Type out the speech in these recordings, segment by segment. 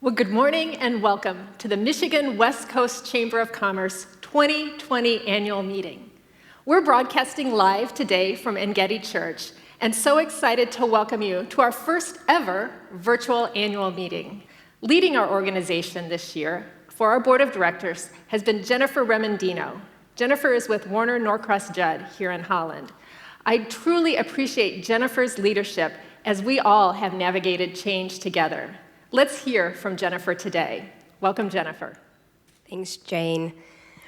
Well, good morning and welcome to the Michigan West Coast Chamber of Commerce 2020 annual meeting. We're broadcasting live today from Engedi Church and so excited to welcome you to our first ever virtual annual meeting. Leading our organization this year for our board of directors has been Jennifer Remondino. Jennifer is with Warner Norcross Judd here in Holland. I truly appreciate Jennifer's leadership as we all have navigated change together. Let's hear from Jennifer today. Welcome, Jennifer. Thanks, Jane.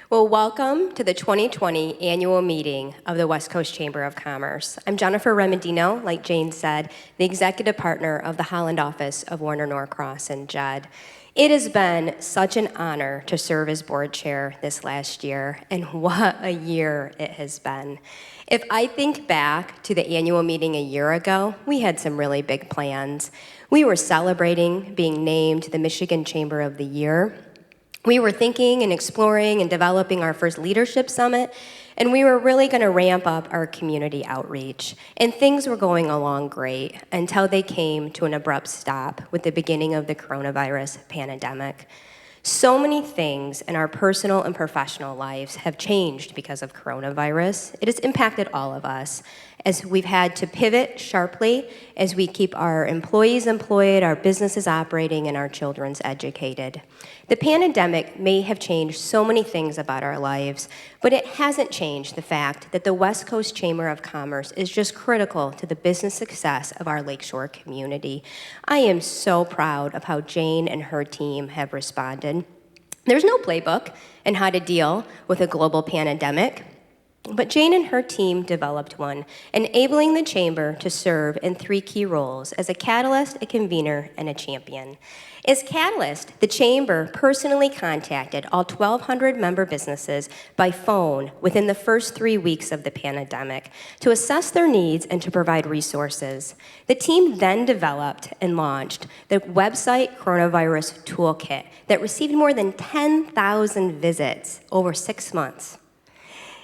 Well, welcome to the 2020 annual meeting of the West Coast Chamber of Commerce. I'm Jennifer Remondino, like Jane said, the executive partner of the Holland office of Warner Norcross and Judd. It has been such an honor to serve as board chair this last year, and what a year it has been. If I think back to the annual meeting a year ago, we had some really big plans. We were celebrating being named the Michigan Chamber of the Year. We were thinking and exploring and developing our first leadership summit, and we were really going to ramp up our community outreach. And things were going along great until they came to an abrupt stop with the beginning of the coronavirus pandemic. So many things in our personal and professional lives have changed because of coronavirus. It has impacted all of us as we've had to pivot sharply as we keep our employees employed, our businesses operating, and our children educated. The pandemic may have changed so many things about our lives, but it hasn't changed the fact that the West Coast Chamber of Commerce is just critical to the business success of our Lakeshore community. I am so proud of how Jane and her team have responded. There's no playbook in how to deal with a global pandemic, but Jane and her team developed one, enabling the chamber to serve in three key roles: as a catalyst, a convener, and a champion. As catalyst, the chamber personally contacted all 1,200 member businesses by phone within the first 3 weeks of the pandemic to assess their needs and to provide resources. The team then developed and launched the website Coronavirus Toolkit that received more than 10,000 visits over 6 months.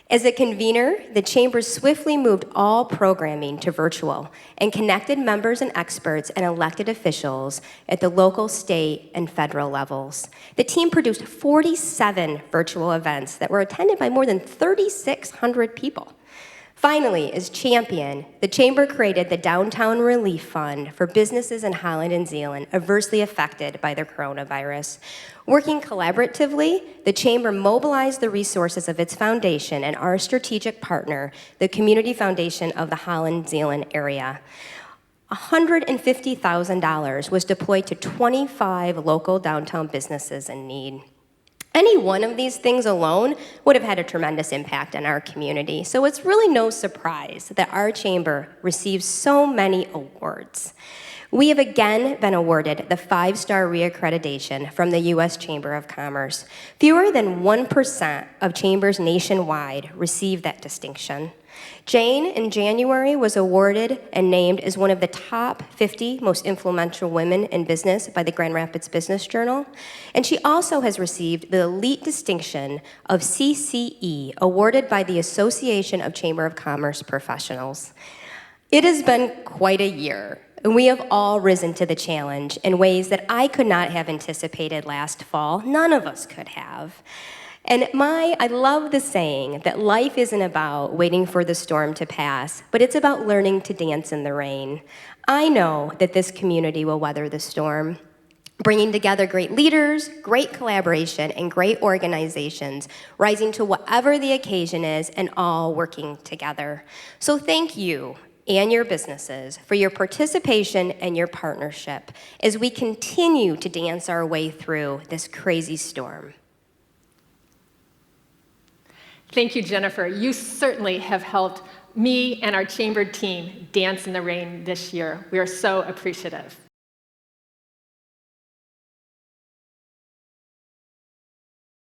As a convener, the chamber swiftly moved all programming to virtual and connected members and experts and elected officials at the local, state, and federal levels. The team produced 47 virtual events that were attended by more than 3,600 people. Finally, as champion, the chamber created the Downtown Relief Fund for businesses in Holland and Zeeland adversely affected by the coronavirus. Working collaboratively, the chamber mobilized the resources of its foundation and our strategic partner, the Community Foundation of the Holland-Zeeland area. $150,000 was deployed to 25 local downtown businesses in need. Any one of these things alone would have had a tremendous impact on our community, so it's really no surprise that our chamber receives so many awards. We have again been awarded the 5-star reaccreditation from the U.S. Chamber of Commerce. Fewer than 1% of chambers nationwide receive that distinction. Jane, in January, was awarded and named as one of the top 50 most influential women in business by the Grand Rapids Business Journal. And she also has received the elite distinction of CCE, awarded by the Association of Chamber of Commerce Professionals. It has been quite a year, and we have all risen to the challenge in ways that I could not have anticipated last fall. None of us could have. And I love the saying that life isn't about waiting for the storm to pass, but it's about learning to dance in the rain. I know that this community will weather the storm, bringing together great leaders, great collaboration, and great organizations, rising to whatever the occasion is and all working together. So thank you and your businesses for your participation and your partnership as we continue to dance our way through this crazy storm. Thank you, Jennifer. You certainly have helped me and our chamber team dance in the rain this year. We are so appreciative.